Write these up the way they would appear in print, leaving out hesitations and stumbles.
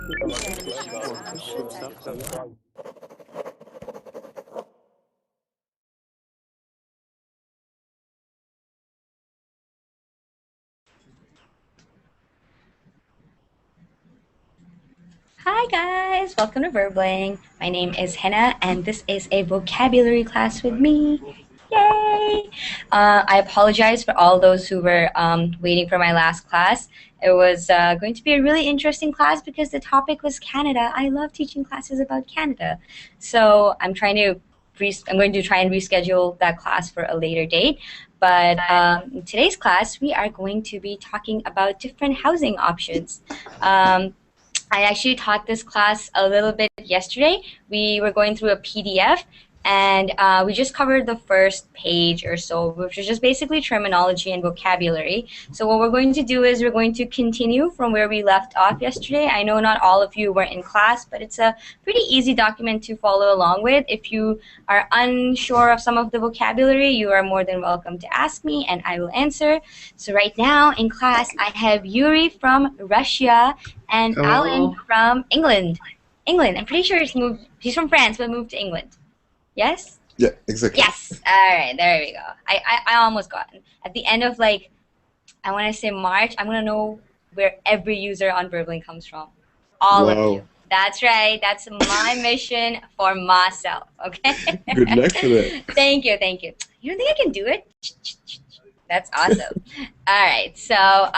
Hi guys, welcome to Verbling. My name is Hina and this is a vocabulary class with me. Yay! I apologize for all those who were waiting for my last class. It was going to be a really interesting class because the topic was Canada. I love teaching classes about Canada. So I'm going to try and reschedule that class for a later date. But in today's class, we are going to be talking about different housing options. I actually taught this class a little bit yesterday. We were going through a PDF and we just covered the first page or so, which was just basically terminology and vocabulary. So what we're going to do is we're going to continue from where we left off yesterday. I know not all of you were in class, but it's a pretty easy document to follow along with. If you are unsure of some of the vocabulary, you are more than welcome to ask me and I will answer. So right now in class, I have Yuri from Russia and Alan from England. I'm pretty sure he's from France, but moved to England. Yes? Yeah, exactly. Yes. All right, there we go. I almost got it. At the end of I want to say March, I'm going to know where every user on Verbling comes from. All of you. That's right. That's my mission for myself, okay? Good luck for that. Thank you. You don't think I can do it? That's awesome. All right, so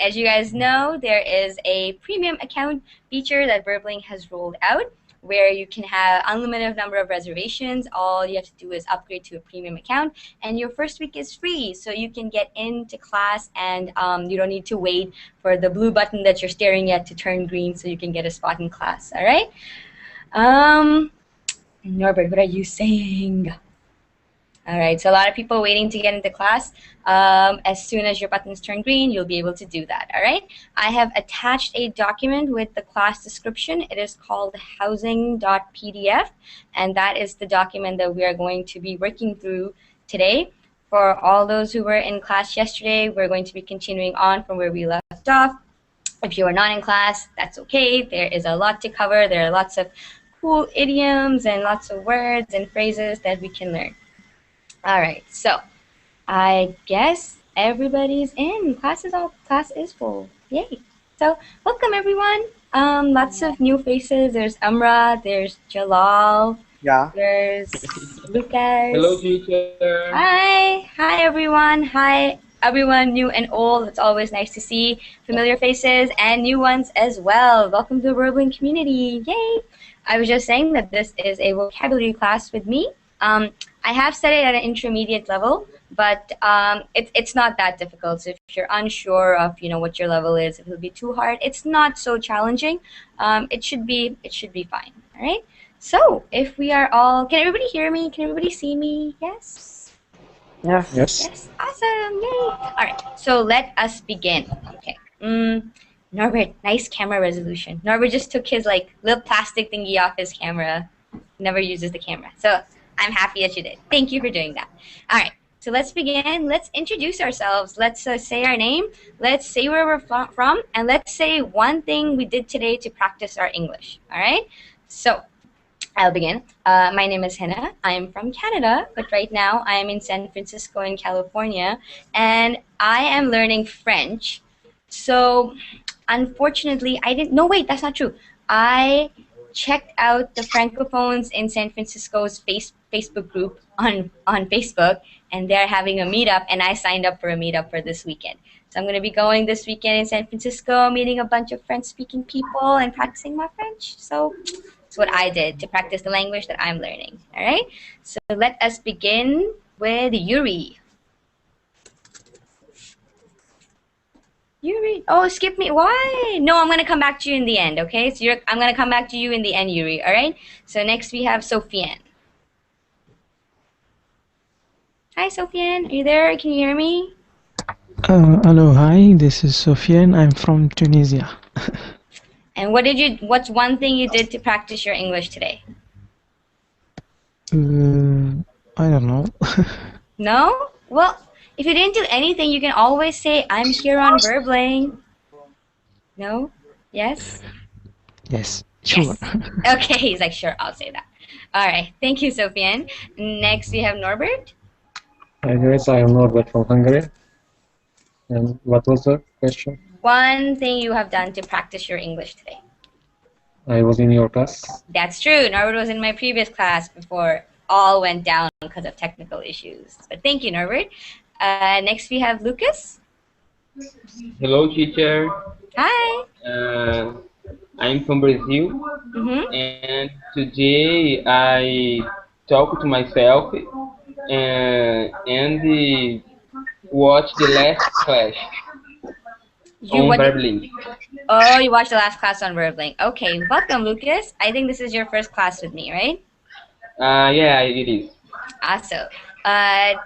as you guys know, there is a premium account feature that Verbling has rolled out where you can have unlimited number of reservations. All you have to do is upgrade to a premium account, and your first week is free, so you can get into class and you don't need to wait for the blue button that you're staring at to turn green so you can get a spot in class, all right? Norbert, what are you saying? All right, so a lot of people waiting to get into class. As soon as your buttons turn green, you'll be able to do that, all right? I have attached a document with the class description. It is called housing.pdf, and that is the document that we are going to be working through today. For all those who were in class yesterday, we're going to be continuing on from where we left off. If you are not in class, that's okay. There is a lot to cover. There are lots of cool idioms and lots of words and phrases that we can learn. All right, so I guess everybody's in. Class is full. Yay! So welcome everyone. Lots of new faces. There's Amra. There's Jalal. Yeah. There's Lucas. Hello, teacher. Hi everyone. Hi everyone, new and old. It's always nice to see familiar faces and new ones as well. Welcome to the Verbling community. Yay! I was just saying that this is a vocabulary class with me. I have set it at an intermediate level, but it's not that difficult. So if you're unsure of what your level is, if it'll be too hard, it's not so challenging. It should be fine. All right. So if we are all, can everybody hear me? Can everybody see me? Yes. Yes. Yes. Awesome. Yay. All right. So let us begin. Okay. Norbert, nice camera resolution. Norbert just took his little plastic thingy off his camera. Never uses the camera. So I'm happy that you did. Thank you for doing that. All right, so let's begin. Let's introduce ourselves. Let's say our name. Let's say where we're from, and let's say one thing we did today to practice our English. All right, so I'll begin. My name is Hina. I'm from Canada, but right now I am in San Francisco in California, and I am learning French. So unfortunately, no, wait, that's not true. I checked out the Francophones in San Francisco's Facebook group on Facebook, and they're having a meetup, and I signed up for a meetup for this weekend. So I'm going to be going this weekend in San Francisco, meeting a bunch of French-speaking people and practicing my French. So that's what I did to practice the language that I'm learning. All right? So let us begin with Yuri. Yuri, oh, skip me. Why? No, I'm going to come back to you in the end, okay? So I'm going to come back to you in the end, Yuri, all right? So next we have Sofiane. Hi, Sofiane. Are you there? Can you hear me? Hello, hi. This is Sofiane. I'm from Tunisia. And what's one thing you did to practice your English today? I don't know. No? Well, if you didn't do anything, you can always say, I'm here on Verbling. No? Yes? Yes, sure. Yes. Okay, he's like, sure, I'll say that. All right. Thank you, Sofian. Next, we have Norbert. Hi guys, I am Norbert from Hungary. And what was the question? One thing you have done to practice your English today. I was in your class. That's true. Norbert was in my previous class before all went down because of technical issues. But thank you, Norbert. Next, we have Lucas. Hello, teacher. Hi. I'm from Brazil, and today I talk to myself and watch the last class on Verbling. Oh, you watched the last class on Verbling. Okay, welcome, Lucas. I think this is your first class with me, right? Yeah, it is. Awesome.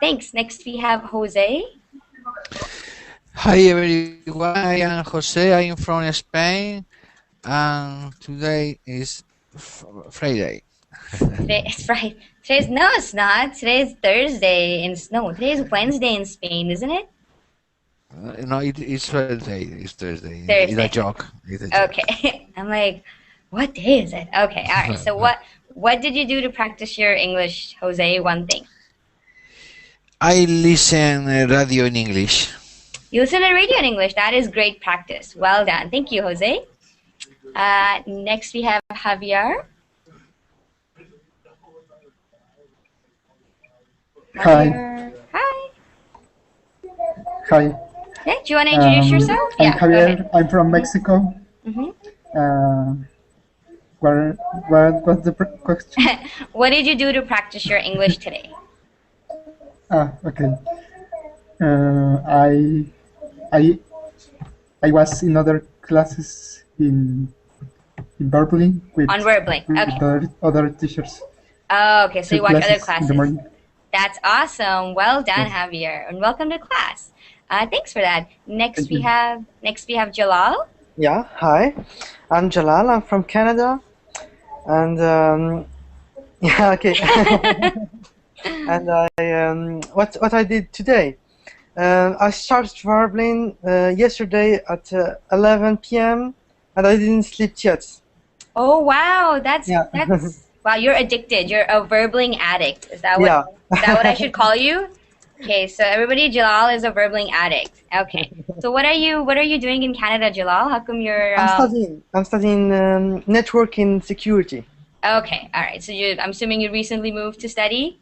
Thanks. Next, we have Jose. Hi everyone, I am Jose, I am from Spain, and today is Friday. It's Friday. No, it's not. Today's Thursday. No, today's Wednesday in Spain, isn't it? No, it's Thursday. It's Thursday. Thursday. It's a joke. Okay. I'm like, what day is it? Okay, all right. So what did you do to practice your English, Jose? One thing. I listen radio in English. You listen to radio in English. That is great practice. Well done. Thank you, Jose. Next, we have Javier. Hi. Hi. Hi. Okay, do you want to introduce yourself? I'm Javier. I'm from Mexico. What was the question? What did you do to practice your English today? Okay. I was in other classes in Verbling with other teachers. Oh, okay. So you watch other classes. In the morning. That's awesome. Well done, Javier, and welcome to class. Thanks for that. Next we have Jalal. Yeah. Hi, I'm Jalal. I'm from Canada, and yeah. Okay. And what I did today. I started Verbling yesterday at 11 p.m. and I didn't sleep yet. Oh wow, that's wow. You're addicted. You're a Verbling addict. Is that what I should call you? Okay, so everybody, Jalal is a Verbling addict. Okay, so what are you doing in Canada, Jalal? How come you're? I'm studying networking security. Okay, all right. So I'm assuming you recently moved to study.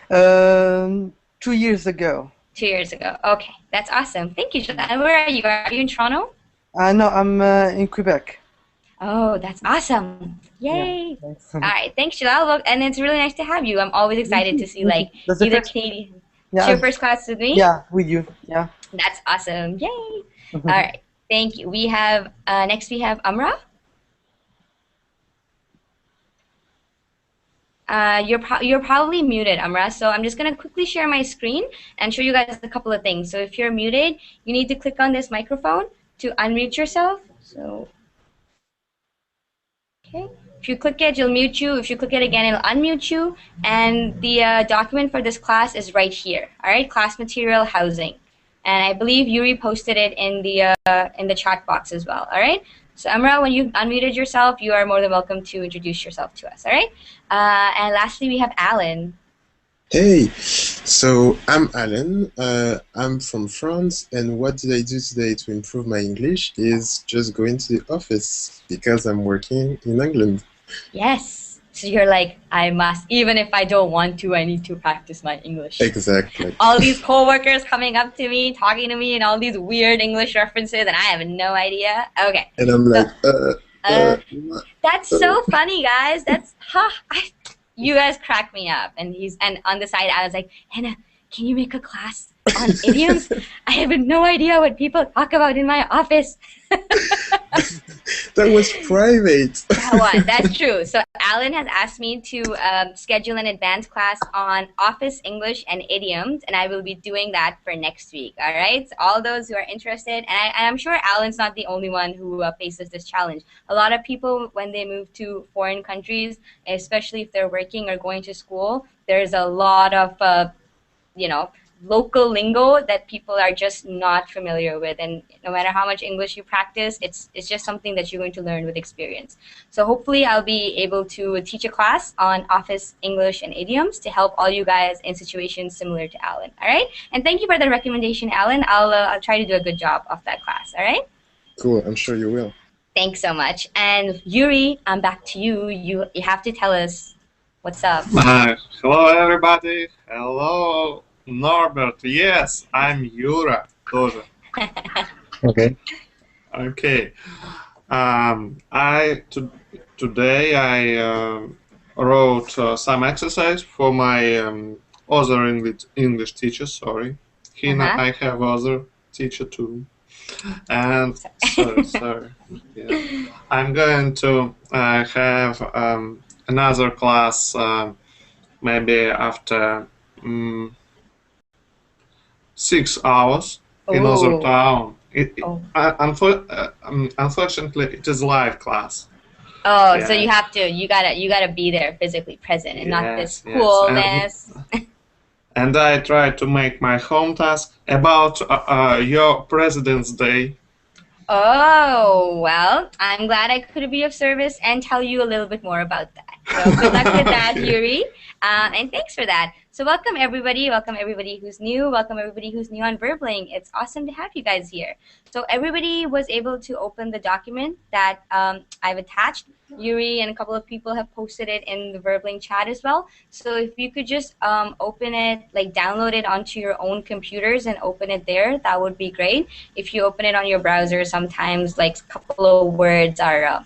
2 years ago. 2 years ago. Okay, that's awesome. Thank you, Jalal. And where are you? Are you in Toronto? No, I'm in Quebec. Oh, that's awesome. Yay. Yeah, all right, thanks, Jalal. And it's really nice to have you. I'm always excited to see like either Canadian. Yeah, it's your first class with me? Yeah, with you. Yeah. That's awesome. Yay. All right, thank you. We have, next we have Amra. You're probably muted, Amra, so I'm just going to quickly share my screen and show you guys a couple of things. So if you're muted, you need to click on this microphone to unmute yourself. So, okay. If you click it, it'll mute you. If you click it again, it'll unmute you. And the document for this class is right here. All right, class material housing. And I believe Yuri posted it in the chat box as well. All right. So Amra, when you've unmuted yourself, you are more than welcome to introduce yourself to us. All right. And lastly, we have Alan. Hey, so I'm Alan. I'm from France, and what did I do today to improve my English is just going to the office because I'm working in England. Yes. So you're like, I must, even if I don't want to, I need to practice my English. Exactly. All these coworkers coming up to me, talking to me, and all these weird English references, and I have no idea. Okay. And I'm like, that's so funny, guys. That's, you guys crack me up. And on the side, I was like, Hina, can you make a class on idioms? I have no idea what people talk about in my office. That was private. That's true. So Alan has asked me to schedule an advanced class on office English and idioms, and I will be doing that for next week. All right. So all those who are interested, and I'm sure Alan's not the only one who faces this challenge. A lot of people, when they move to foreign countries, especially if they're working or going to school, there's a lot of local lingo that people are just not familiar with, and no matter how much English you practice, it's just something that you're going to learn with experience. So hopefully I'll be able to teach a class on office English and idioms to help all you guys in situations similar to Alan. All right, and thank you for the recommendation, Alan. I'll try to do a good job of that class. All right, Cool, I'm sure you will. thanks so much. And Yuri, I'm back to you. You have to tell us what's up. Hello, everybody. Hello, Norbert. Yes, I'm Yura. Тоже. Okay. Okay. Today I wrote some exercise for my other English teacher. Sorry, Hina. I have other teacher too. And sorry. Yeah. I'm going to have another class maybe after 6 hours in other town. Unfortunately, it is live class. Oh, yeah. So you gotta be there physically present and not this coolness. And I try to make my home task about your President's Day. Oh, well, I'm glad I could be of service and tell you a little bit more about that. So good luck with that, Yuri. And thanks for that. So welcome everybody who's new, welcome everybody who's new on Verbling. It's awesome to have you guys here. So everybody was able to open the document that I've attached. Yuri and a couple of people have posted it in the Verbling chat as well. So if you could just open it, like download it onto your own computers and open it there, that would be great. If you open it on your browser, sometimes like a couple of words are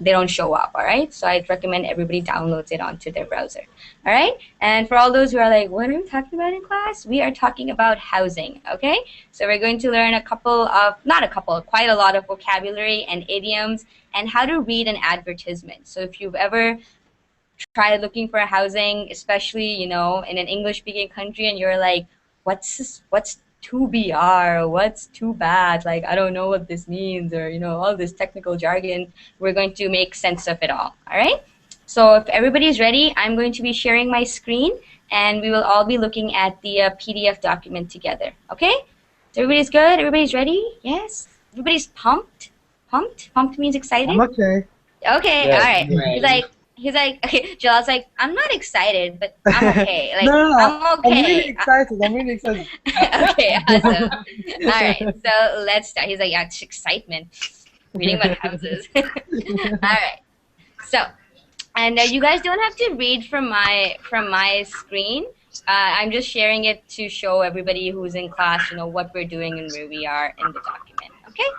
they don't show up, all right? So I'd recommend everybody downloads it onto their browser, all right? And for all those who are like, what are we talking about in class? We are talking about housing, okay? So we're going to learn quite a lot of vocabulary and idioms and how to read an advertisement. So if you've ever tried looking for a housing, especially, you know, in an English-speaking country, and you're like, what's 2BR, what's too bad, like I don't know what this means, or you know, all this technical jargon, we're going to make sense of it all right? So if everybody's ready, I'm going to be sharing my screen and we will all be looking at the PDF document together. Okay, so everybody's good, everybody's ready? Yes, everybody's pumped means excited. I'm okay. Yeah, all right. He's like, okay, Jalal's like, I'm not excited, but I'm okay. Like, no. I'm okay. I'm really excited. Okay, awesome. All right, so let's start. He's like, yeah, it's excitement. Reading about houses. All right. So, and you guys don't have to read from my screen. I'm just sharing it to show everybody who's in class, you know, what we're doing and where we are in the document. Okay.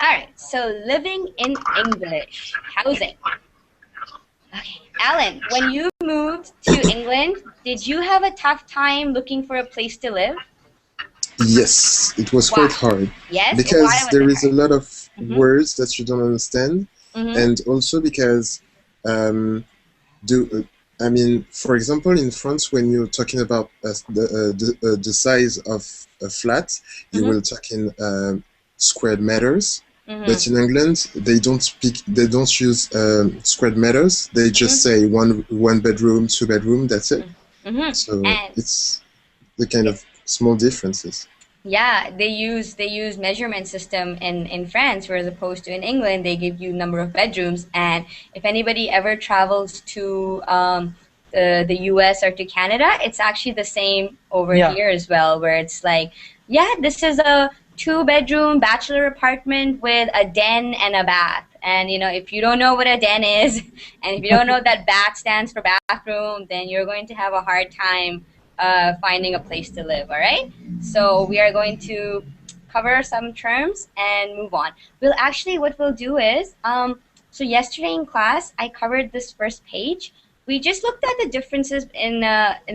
All right. So, living in English, housing. Okay, Alan, when you moved to England, did you have a tough time looking for a place to live? Yes, it was quite hard. Yes? Because there is a lot of words that you don't understand, and also because, for example, in France, when you're talking about the size of a flat, you will talk in square meters. But in England, they don't use square meters. They just say one bedroom, 2 bedroom. That's it. So it's the kind of small differences. Yeah, they use measurement system in France, whereas opposed to in England, they give you number of bedrooms. And if anybody ever travels to the US or to Canada, it's actually the same over here as well, where it's like, yeah, this is a 2-bedroom bachelor apartment with a den and a bath. And you know, if you don't know what a den is, and if you don't know that bath stands for bathroom, then you're going to have a hard time finding a place to live. All right. So we are going to cover some terms and move on. What we'll do is, so yesterday in class I covered this first page. We just looked at the differences in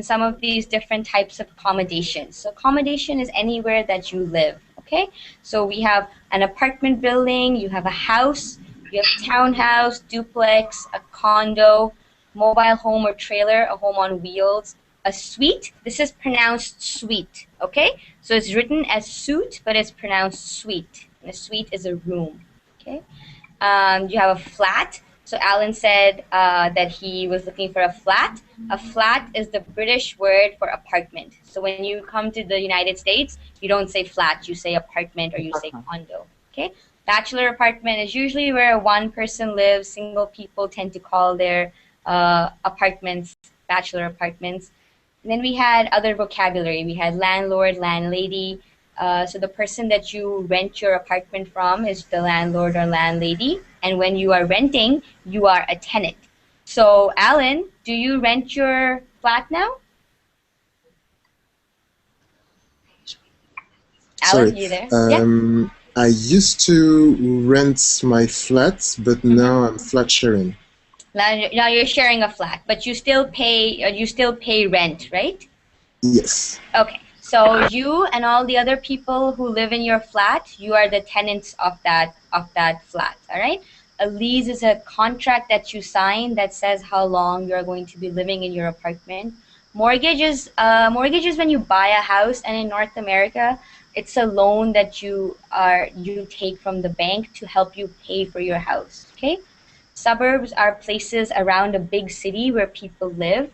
some of these different types of accommodations. So accommodation is anywhere that you live. Okay, so we have an apartment building, you have a house, you have townhouse, duplex, a condo, mobile home or trailer, a home on wheels, a suite. This is pronounced suite, okay? So it's written as suite, but it's pronounced suite. And a suite is a room, okay? You have a flat. So Alan said that he was looking for a flat. A flat is the British word for apartment. So when you come to the United States, you don't say flat, you say apartment or you say condo. Okay. Bachelor apartment is usually where one person lives. Single people tend to call their apartments bachelor apartments. And then we had other vocabulary. We had landlord, landlady. So the person that you rent your apartment from is the landlord or landlady. And when you are renting, you are a tenant. So Alan, do you rent your flat now? Alan, Sorry. you there? Yeah. I used to rent my flat, but now I'm flat sharing. Now you're sharing a flat, but you still pay rent, right? Yes. Okay. So you and all the other people who live in your flat, you are the tenants of that flat. All right. A lease is a contract that you sign that says how long you're going to be living in your apartment. Mortgage is when you buy a house, and in North America, it's a loan that you take from the bank to help you pay for your house. Okay. Suburbs are places around a big city where people live.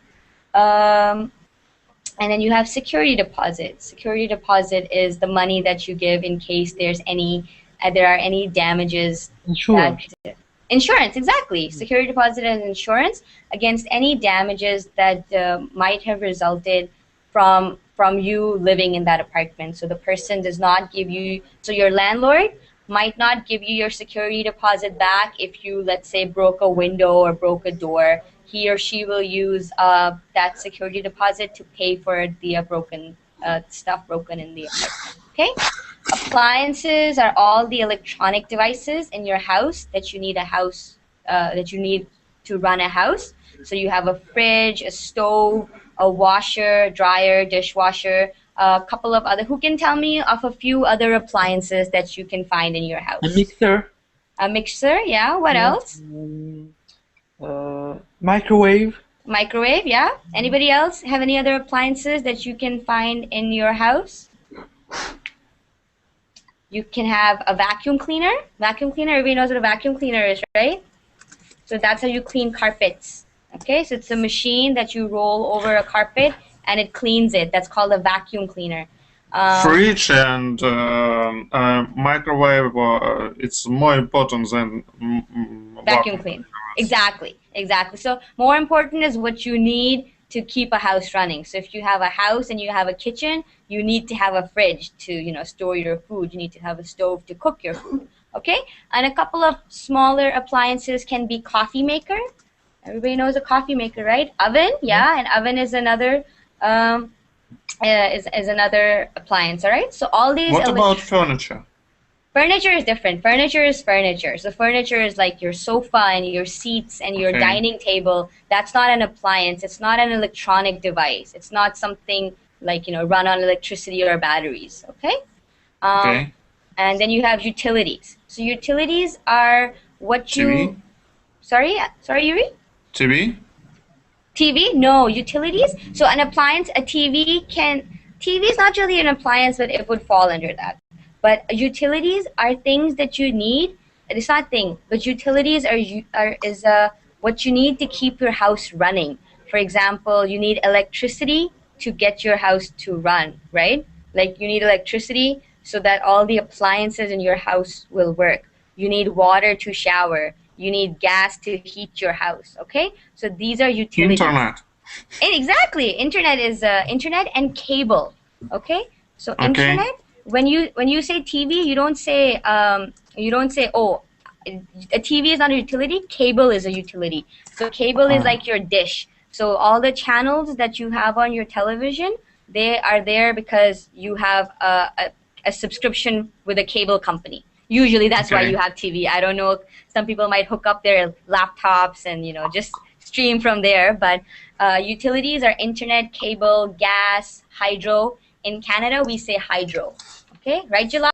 And then you have security deposit. Security deposit is the money that you give in case there are any damages. Insurance. Insurance, exactly. Security deposit and insurance against any damages that might have resulted from you living in that apartment. So the person does not give you, so your landlord might not give you your security deposit back if you, let's say, broke a window or broke a door. He or she will use that security deposit to pay for the stuff broken in the apartment. Okay. Appliances are all the electronic devices in your house that you need to run a house. So you have a fridge, a stove, a washer, dryer, dishwasher, a couple of other. Who can tell me of a few other appliances that you can find in your house? A mixer. A mixer, yeah. What else? Microwave. Microwave, yeah. Anybody else have any other appliances that you can find in your house? You can have a vacuum cleaner. Vacuum cleaner, everybody knows what a vacuum cleaner is, right? So that's how you clean carpets. Okay, so it's a machine that you roll over a carpet and it cleans it. That's called a vacuum cleaner. Fridge and microwave, it's more important than vacuum clean. Exactly. So more important is what you need to keep a house running. So if you have a house and you have a kitchen, you need to have a fridge to store your food. You need to have a stove to cook your food. Okay, and a couple of smaller appliances can be coffee maker. Everybody knows a coffee maker, right? Oven, yeah, an oven is another is another appliance. All right, so all these. What about furniture? Furniture is different. Furniture is furniture. So furniture is like your sofa and your seats and your dining table. That's not an appliance. It's not an electronic device. It's not something like, run on electricity or batteries. Okay? Okay. And then you have utilities. So utilities are what TV? Sorry, Yuri? TV? TV? No, utilities. So an appliance, a TV is not really an appliance, but it would fall under that. But utilities are things that you need. It's not thing, but utilities is what you need to keep your house running. For example, you need electricity to get your house to run, right? Like you need electricity so that all the appliances in your house will work. You need water to shower. You need gas to heat your house. Okay, so these are utilities. Internet. Exactly, internet is internet and cable. Okay, so internet. When you say TV, you don't say oh, a TV is not a utility. Cable is a utility. So cable is like your dish. So all the channels that you have on your television, they are there because you have a subscription with a cable company. Usually that's why you have TV. I don't know. Some people might hook up their laptops and just stream from there. But utilities are internet, cable, gas, hydro. In Canada, we say hydro. Okay, right, Jalal?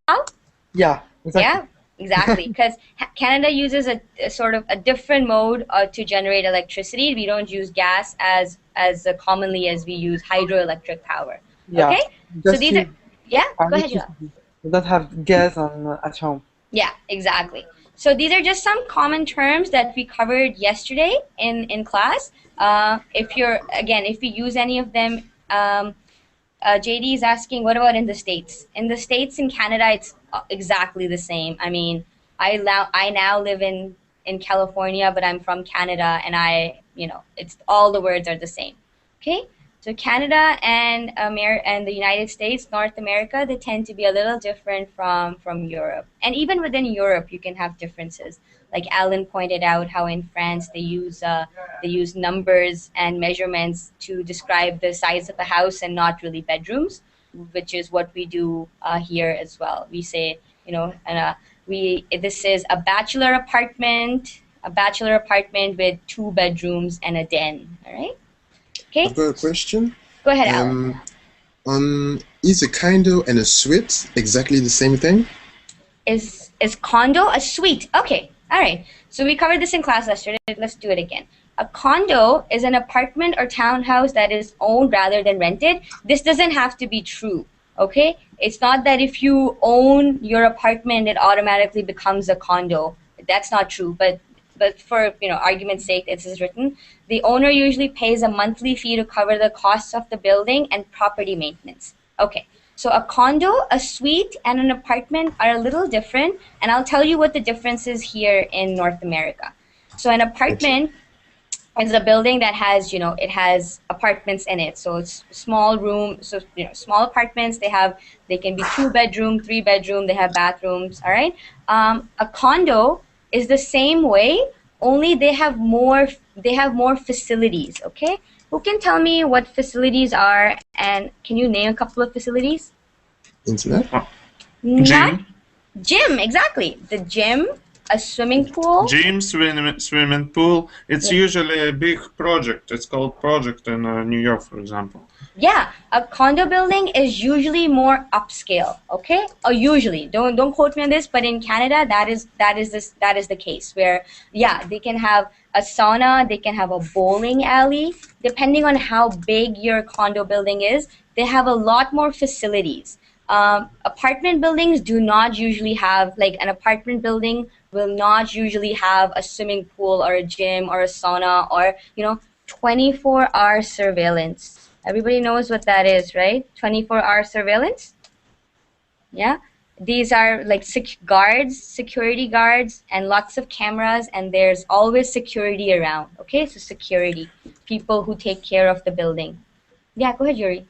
Yeah, exactly. Yeah, exactly. Because Canada uses a sort of a different mode to generate electricity. We don't use gas as commonly as we use hydroelectric power. Yeah. Okay, so these are. Yeah, go ahead, Jalal. We don't have gas at home. Yeah, exactly. So these are just some common terms that we covered yesterday in class. If we use any of them, JD is asking, what about in the States? In the States, in Canada, it's exactly the same. I mean, I now live in California, but I'm from Canada, and it's all the words are the same. Okay, so Canada and the United States, North America, they tend to be a little different from Europe, and even within Europe, you can have differences. Like Alan pointed out, how in France they use numbers and measurements to describe the size of a house and not really bedrooms, which is what we do here as well. We say, this is a bachelor apartment with 2 bedrooms and a den. All right. Okay. I've got a question. Go ahead, Alan. Is a condo and a suite exactly the same thing? Is condo a suite? Okay. All right. So we covered this in class yesterday. Let's do it again. A condo is an apartment or townhouse that is owned rather than rented. This doesn't have to be true. Okay. It's not that if you own your apartment, it automatically becomes a condo. That's not true. But for argument's sake, it is written. The owner usually pays a monthly fee to cover the costs of the building and property maintenance. Okay. So a condo, a suite, and an apartment are a little different, and I'll tell you what the difference is here in North America. So an apartment is a building that has, it has apartments in it. So it's small room, small apartments. They can be 2-bedroom, 3-bedroom. They have bathrooms. All right. A condo is the same way, only they have more facilities. Okay. Who can tell me what facilities are, and can you name a couple of facilities? Internet? Gym, exactly. The gym, a swimming pool. Gym, swimming pool. It's usually a big project. It's called project in New York, for example. Yeah, a condo building is usually more upscale, okay? Or usually, don't quote me on this, but in Canada, that is the case where, they can have a sauna, they can have a bowling alley. Depending on how big your condo building is, they have a lot more facilities. Apartment buildings do not usually have, like an apartment building will not usually have a swimming pool or a gym or a sauna or, 24-hour surveillance. Everybody knows what that is, right? 24-hour surveillance. Yeah. These are like security guards, and lots of cameras, and there's always security around. Okay, so security, people who take care of the building. Yeah, go ahead, Yuri.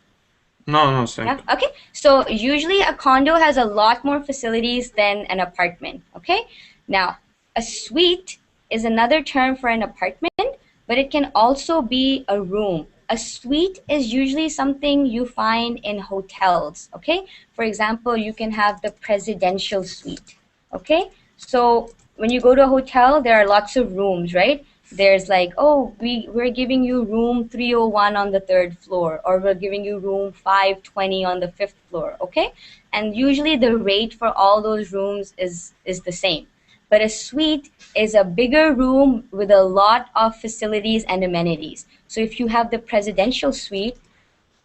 No, thank you. Okay, so usually a condo has a lot more facilities than an apartment. Okay, now a suite is another term for an apartment, but it can also be a room. A suite is usually something you find in hotels, okay? For example, you can have the presidential suite, okay? So when you go to a hotel, there are lots of rooms, right? There's like, we're giving you room 301 on the 3rd floor, or we're giving you room 520 on the 5th floor, okay? And usually the rate for all those rooms is the same. But a suite is a bigger room with a lot of facilities and amenities. So if you have the presidential suite,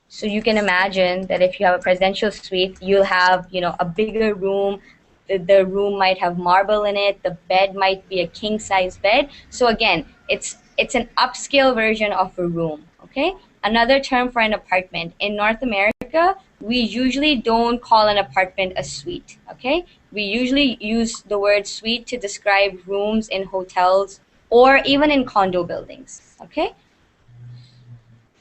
so you can imagine that if you have a presidential suite, you'll have, a bigger room. The room might have marble in it. The bed might be a king-size bed. So again, it's an upscale version of a room, okay? Another term for an apartment. In North America, we usually don't call an apartment a suite, okay? We usually use the word suite to describe rooms in hotels or even in condo buildings, okay?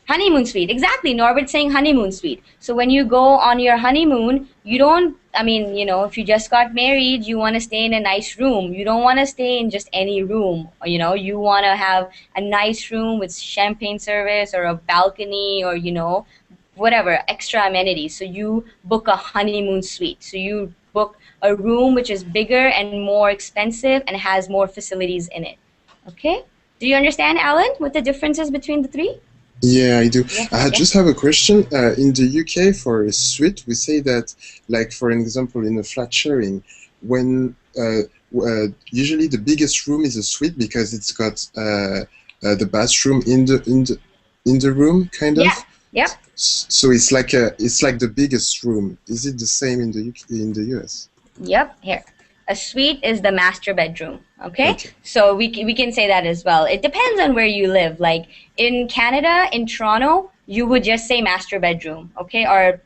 Honeymoon suite, exactly. Norbert's saying honeymoon suite. So when you go on your honeymoon, you don't, if you just got married, you want to stay in a nice room. You don't want to stay in just any room. You want to have a nice room with champagne service or a balcony or, whatever, extra amenities. So you book a honeymoon suite. So you book a room which is bigger and more expensive and has more facilities in it. Okay? Do you understand, Alan, what the difference is between the three? Yeah, I do. I just have a question. In the UK, for a suite, we say that, like, for example, in a flat sharing, when usually the biggest room is a suite because it's got the bathroom in the room, kind of. Yeah. So it's like the biggest room. Is it the same in the US? Yep. Here. A suite is the master bedroom. Okay? So we can say that as well. It depends on where you live. Like in Canada, in Toronto, you would just say master bedroom. Okay? Or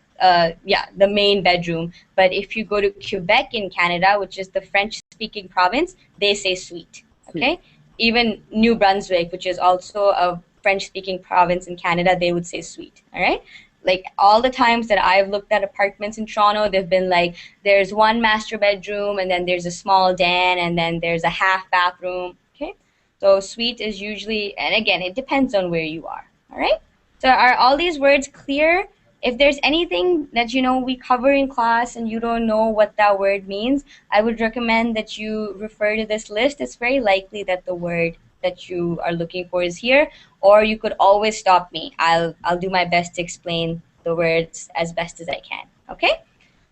yeah, the main bedroom. But if you go to Quebec in Canada, which is the French-speaking province, they say suite. Okay? Even New Brunswick, which is also a French-speaking province in Canada, they would say suite. All right? Like all the times that I've looked at apartments in Toronto, they've been like, there's one master bedroom, and then there's a small den, and then there's a half bathroom. Okay? So suite is usually, and again, it depends on where you are. All right? So are all these words clear? If there's anything that we cover in class and you don't know what that word means, I would recommend that you refer to this list. It's very likely that the word that you are looking for is here, or you could always stop me. I'll do my best to explain the words as best as I can. Okay?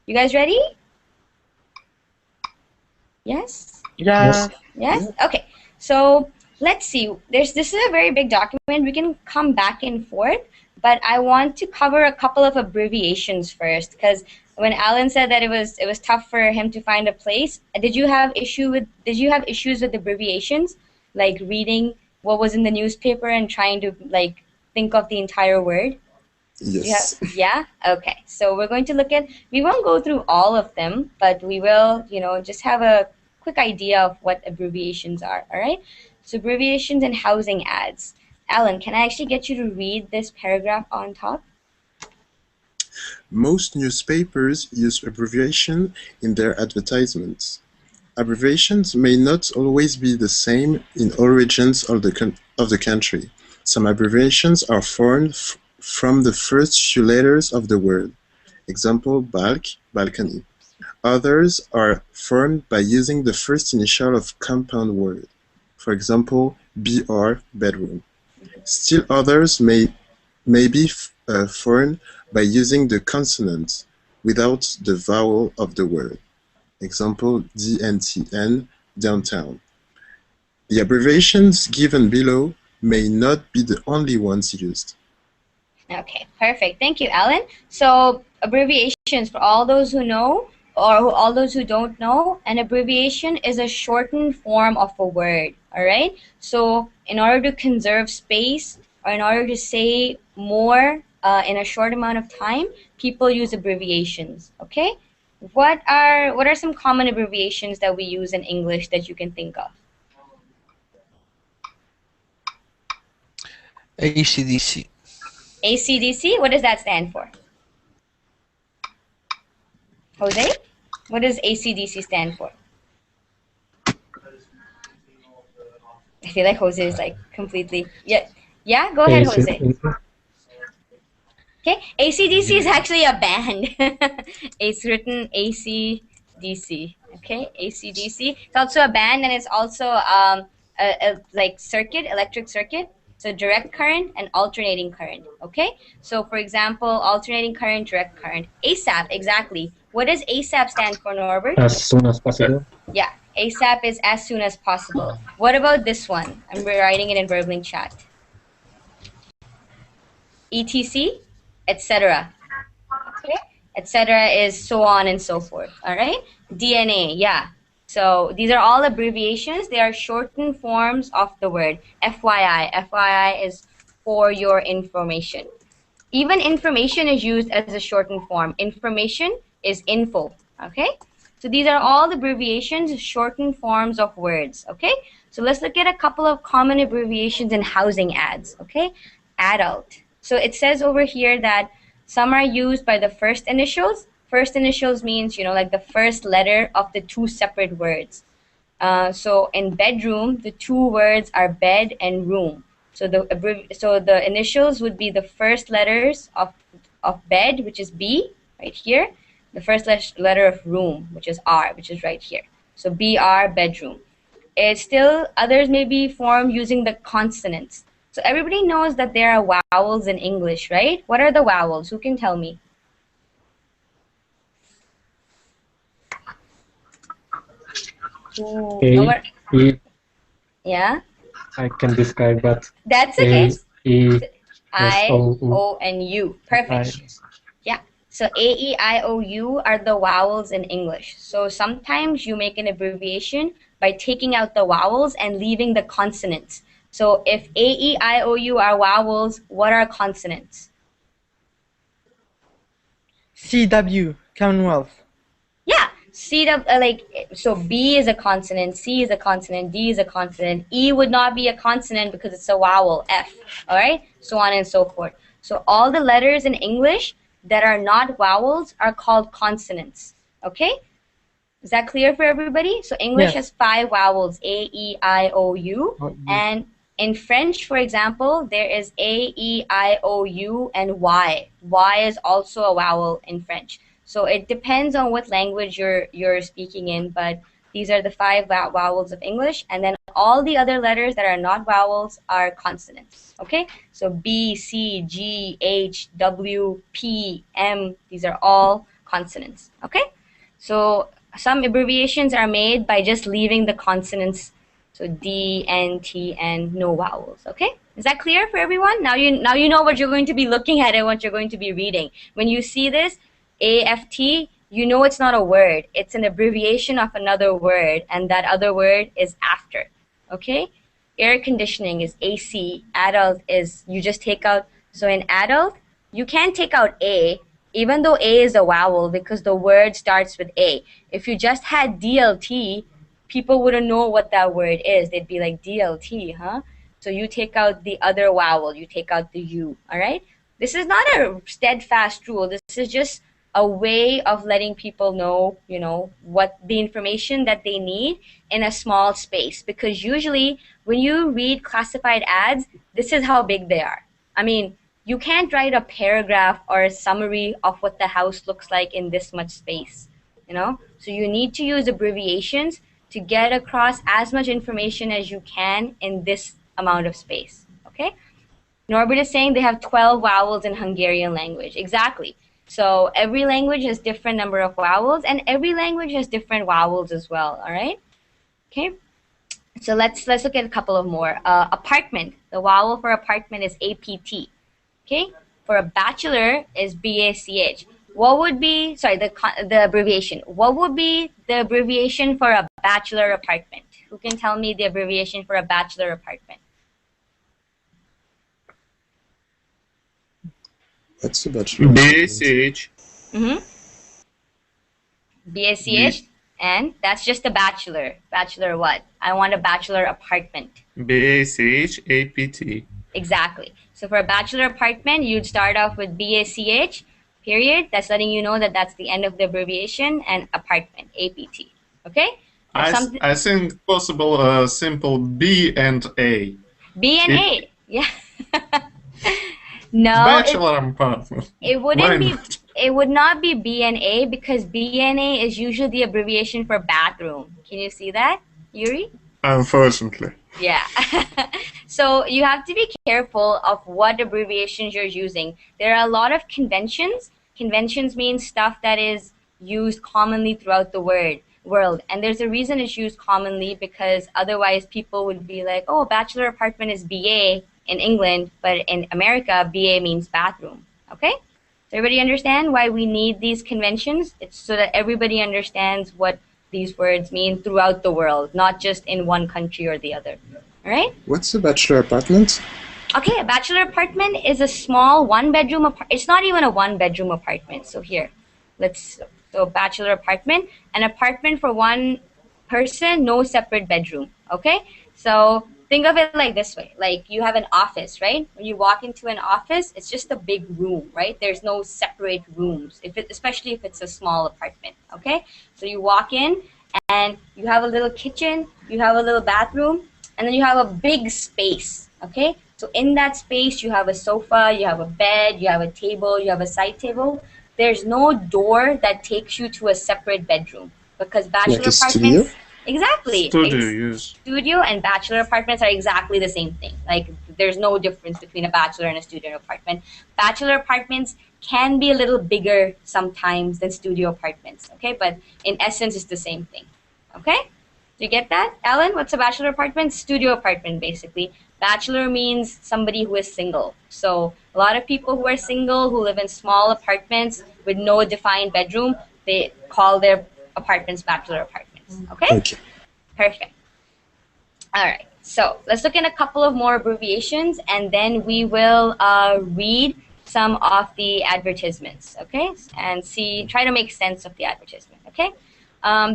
You guys ready? Yes? Yeah. Yes? Okay. So let's see. This is a very big document. We can come back and forth. But I want to cover a couple of abbreviations first, because when Alan said that it was tough for him to find a place, did you have issues with abbreviations, like reading what was in the newspaper and trying to like think of the entire word? Yes. Yeah? Okay. So we're going to we won't go through all of them, but we will, just have a quick idea of what abbreviations are, all right? So abbreviations and housing ads. Alan, can I actually get you to read this paragraph on top? Most newspapers use abbreviation in their advertisements. Abbreviations may not always be the same in all regions of the country. Some abbreviations are formed from the first few letters of the word. Example, balk, balcony. Others are formed by using the first initial of compound word. For example, BR, bedroom. Still others may be formed by using the consonant without the vowel of the word. Example, DNTN, downtown. The abbreviations given below may not be the only ones used. Okay, perfect. Thank you, Alan. So abbreviations, for all those who know or all those who don't know, an abbreviation is a shortened form of a word, all right? So in order to conserve space or in order to say more in a short amount of time, people use abbreviations, okay? What are some common abbreviations that we use in English that you can think of? ACDC. ACDC, what does that stand for? Jose? What does ACDC stand for? I feel like Jose is like completely... Yeah, go ahead, Jose. Okay, ACDC is actually a band. It's written ACDC. Okay, ACDC. It's also a band, and it's also a like electric circuit. So direct current and alternating current. Okay, so for example, alternating current, direct current. ASAP, exactly. What does ASAP stand for, Norbert? As soon as possible. Yeah, ASAP is as soon as possible. What about this one? I'm writing it in Verbling chat. ETC, etc. Okay, etc. is so on and so forth. All right, DNA, yeah. So these are all abbreviations. They are shortened forms of the word. FYI. FYI is for your information. Even information is used as a shortened form. Information is info. Okay? So these are all abbreviations, shortened forms of words. Okay? So let's look at a couple of common abbreviations in housing ads. Okay? Adult. So it says over here that some are used by the first initials. First initials means, like the first letter of the two separate words. So in bedroom, the two words are bed and room. So the initials would be the first letters of bed, which is B, right here. The first letter of room, which is R, which is right here. So BR, bedroom. It's still, others may be formed using the consonants. So everybody knows that there are vowels in English, right? What are the vowels? Who can tell me? Yeah? I can describe that. That's okay. E, I, O, and U. Perfect. Yeah. So A, E, I, O, U are the vowels in English. So sometimes you make an abbreviation by taking out the vowels and leaving the consonants. So if A, E, I, O, U are vowels, what are consonants? CW, Commonwealth. Yeah, so B is a consonant, C is a consonant, D is a consonant. E would not be a consonant because it's a vowel, F. All right, so on and so forth. So all the letters in English that are not vowels are called consonants. Okay, is that clear for everybody? So English has 5 vowels: A, E, I, O, U, and in French, for example, there is A, E, I, O, U, and Y. Y is also a vowel in French. So it depends on what language you're speaking in, but these are the 5 vowels of English, and then all the other letters that are not vowels are consonants. Okay, so B, C, G, H, W, P, M, these are all consonants. Okay, so some abbreviations are made by just leaving the consonants. So D, N, T, and no vowels. Okay, is that clear for everyone? Now you know what you're going to be looking at and what you're going to be reading. When you see this AFT, you know it's not a word. It's an abbreviation of another word, and that other word is after. Okay, air conditioning is AC. Adult is, you just take out. So in adult, you can't take out A, even though A is a vowel, because the word starts with A. If you just had DLT, people wouldn't know what that word is. They'd be like, DLT, huh? So you take out the other vowel, you take out the U, all right? This is not a steadfast rule. This is just a way of letting people know, you know, what the information that they need in a small space. Because usually when you read classified ads, this is how big they are. I mean, you can't write a paragraph or a summary of what the house looks like in this much space, you know? So you need to use abbreviations to get across as much information as you can in this amount of space, okay? Norbert is saying they have 12 vowels in Hungarian language. Exactly. So every language has different number of vowels, and every language has different vowels as well, all right? Okay, so let's look at a couple of more. Apartment, the vowel for apartment is APT, okay? For a bachelor is BACH. What would be, sorry, the abbreviation. What would be the abbreviation for a bachelor apartment? Who can tell me the abbreviation for a bachelor apartment? What's the bachelor? BACH. BACH, and that's just a bachelor. Bachelor what? I want a bachelor apartment. BACH APT. Exactly. So for a bachelor apartment, you'd start off with BACH, period. That's letting you know that that's the end of the abbreviation, and apartment, APT. Okay? I think possible simple B and A. B and A, yeah. No, bachelor apartment. It wouldn't be. It would not be B and A, because B and A is usually the abbreviation for bathroom. Can you see that, Yuri? Unfortunately. Yeah. So you have to be careful of what abbreviations you're using. There are a lot of conventions. Conventions mean stuff that is used commonly throughout the world. And there's a reason it's used commonly, because otherwise people would be like, oh, bachelor apartment is BA in England, but in America, BA means bathroom. Okay? So everybody understand why we need these conventions? It's so that everybody understands what these words mean throughout the world, not just in one country or the other. All right? What's a bachelor apartment? Okay, a bachelor apartment is a small one-bedroom apartment. It's not even a one-bedroom apartment. So here, so bachelor apartment, an apartment for one person, no separate bedroom. Okay? So think of it like this way. Like you have an office, right? When you walk into an office, it's just a big room, right? There's no separate rooms, especially if it's a small apartment, okay? So you walk in and you have a little kitchen, you have a little bathroom, and then you have a big space, okay? So in that space, you have a sofa, you have a bed, you have a table, you have a side table. There's no door that takes you to a separate bedroom, because bachelor like a apartments... Studio? Exactly. Studio and bachelor apartments are exactly the same thing. Like there's no difference between a bachelor and a studio apartment. Bachelor apartments can be a little bigger sometimes than studio apartments, okay? But in essence, it's the same thing, okay? Do you get that, Alan? What's a bachelor apartment? Studio apartment, basically. Bachelor means somebody who is single. So a lot of people who are single, who live in small apartments with no defined bedroom, they call their apartments bachelor apartments. Okay? Okay. Perfect. All right. So let's look at a couple of more abbreviations, and then we will read some of the advertisements, okay? And try to make sense of the advertisement, okay?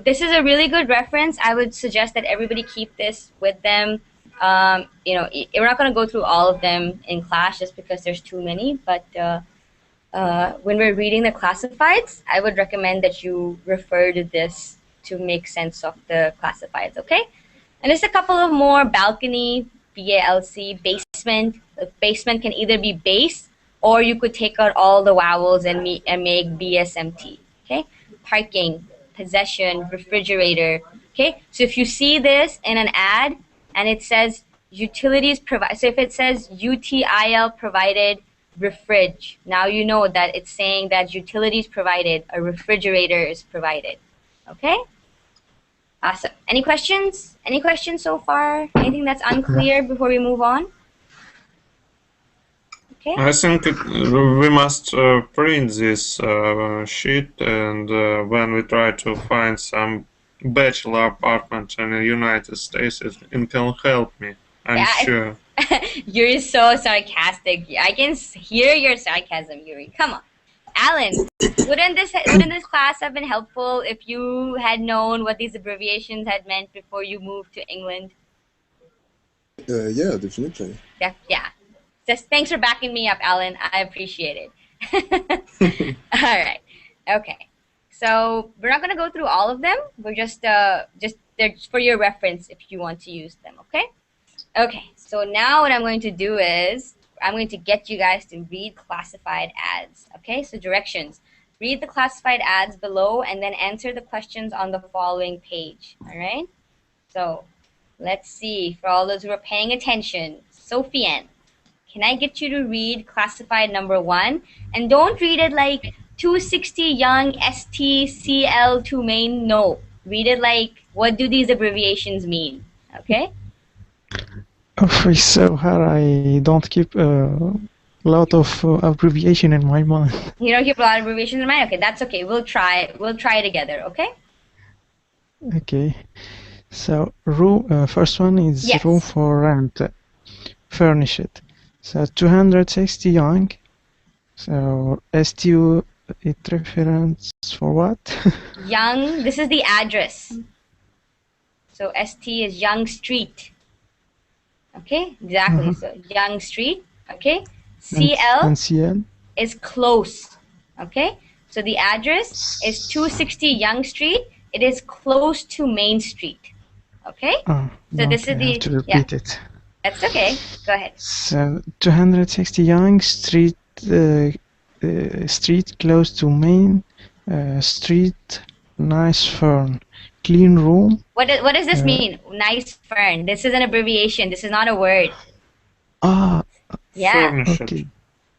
This is a really good reference. I would suggest that everybody keep this with them. We're not going to go through all of them in class just because there's too many, but when we're reading the classifieds, I would recommend that you refer to this to make sense of the classifieds, okay? And there's a couple of more: balcony, BALC, basement. The basement can either be base, or you could take out all the vowels and make BSMT, okay? Parking, possession, refrigerator, okay? So if you see this in an ad and it says utilities provide, so if it says UTIL provided refrig, now you know that it's saying that utilities provided, a refrigerator is provided, okay? Awesome. Any questions? Any questions so far? Anything that's unclear before we move on? Okay. I think we must print this sheet, and when we try to find some bachelor apartment in the United States, it can help me. I'm sure. You're so sarcastic. I can hear your sarcasm, Yuri. Come on. Alan, wouldn't this class have been helpful if you had known what these abbreviations had meant before you moved to England? Yeah, definitely. Yeah. Just thanks for backing me up, Alan. I appreciate it. All right. Okay. So we're not going to go through all of them. We're just they're just for your reference if you want to use them. Okay. Okay. So now what I'm going to do is I'm going to get you guys to read classified ads. Okay, so directions. Read the classified ads below and then answer the questions on the following page. All right? So let's see, for all those who are paying attention, Sofian, can I get you to read classified number 1? And don't read it like 260 young STCL to main. No. Read it like, what do these abbreviations mean? Okay? Oh, so hard. I don't keep a lot of abbreviation in my mind. You don't keep a lot of abbreviations in mind? Okay, that's okay. We'll try together, okay? Okay. So, first one is yes. Room for rent, furnished. So, 260 young. So, STU, it reference for what? Young, this is the address. So, ST is Young Street. Okay, exactly. So Young Street, okay. CL, and CL is close, okay. So the address is 260 Young Street. It is close to Main Street, okay. So this is the I have to repeat it. That's okay. Go ahead. So 260 Young Street, street close to Main Street. Nice fern. Clean room. What does this mean? Nice fern. This is an abbreviation. This is not a word. Yeah. Furnished. Okay.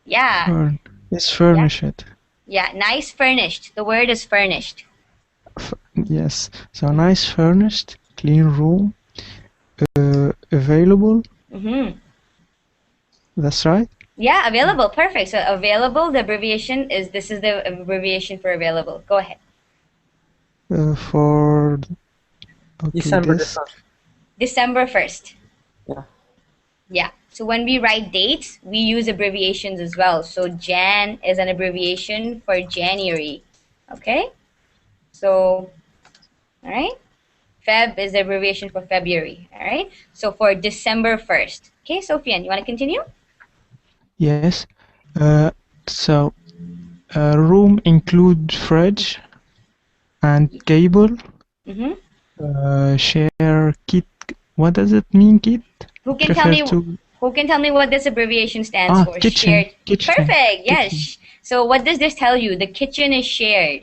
Yeah. Fern. It's furnished. Yeah. Nice furnished. The word is furnished. Yes. So nice furnished, clean room, available. That's right. Yeah, available. Perfect. So available. The abbreviation is this is the abbreviation for available. Go ahead. For December 1st. Yeah. Yeah. So when we write dates, we use abbreviations as well. So Jan is an abbreviation for January. Okay? So, all right? Feb is the abbreviation for February. All right? So for December 1st. Okay, Sofian, you want to continue? Yes. So, room include fridge and cable. Share kit. What does it mean, kit? Who can tell me what this abbreviation stands for? Kitchen. Shared. Kitchen. Perfect. Yes. Kitchen. So what does this tell you? The kitchen is shared.